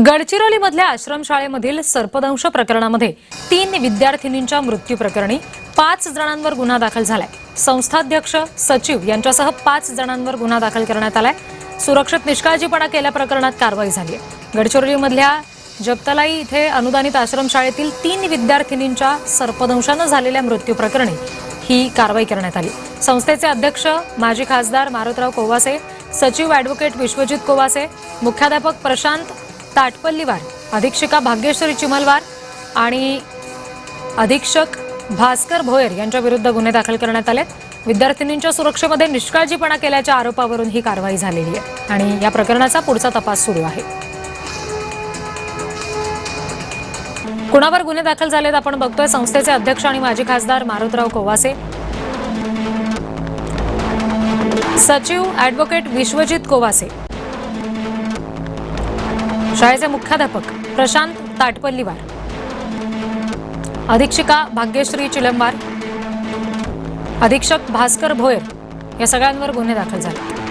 गडचिरोलीमधल्या आश्रमशाळेमधील सर्पदंश प्रकरणामध्ये 3 विद्यार्थिनींच्या मृत्यू प्रकरणी 5 जणांवर गुन्हा दाखल झालाय। संस्थाध्यक्ष, सचिव यांच्यासह 5 जणांवर गुन्हा दाखल करण्यात आलाय। सुरक्षित निष्काळजीपणा केल्या प्रकरणात कारवाई झाली आहे। गडचिरोलीमधल्या जगतलाई इथे अनुदानित आश्रमशाळेतील 3 विद्यार्थिनींच्या सर्पदंशाने झालेल्या मृत्यू प्रकरणी ही कारवाई करण्यात आली। संस्थेचे अध्यक्ष माजी खासदार मारुतराव कोवासे, सचिव ॲडव्होकेट विश्वजित कोवासे, मुख्याध्यापक प्रशांत ताटपल्लीवार, अधीक्षिका भाग्यश्री चिमलवार आणि अधीक्षक भास्कर भोयर यांच्या विरुद्ध गुन्हे दाखल करण्यात आले। विद्यार्थिनींच्या सुरक्षेमध्ये निष्काळजीपणा केल्याच्या आरोपावरून ही कारवाई झालेली आहे आणि या प्रकरणाचा पुढचा तपास सुरू आहे। कुणावर गुन्हे दाखल झालेत आपण बघतोय। संस्थेचे अध्यक्ष आणि माजी खासदार मारुतराव कोवासे, सचिव ॲडव्होकेट विश्वजित कोवासे, शाळेचे मुख्याध्यापक प्रशांत ताटपल्लीवार, अधीक्षिका भाग्यश्री चिलंबार, अधीक्षक भास्कर भोयर या सगळ्यांवर गुन्हे दाखल झाले।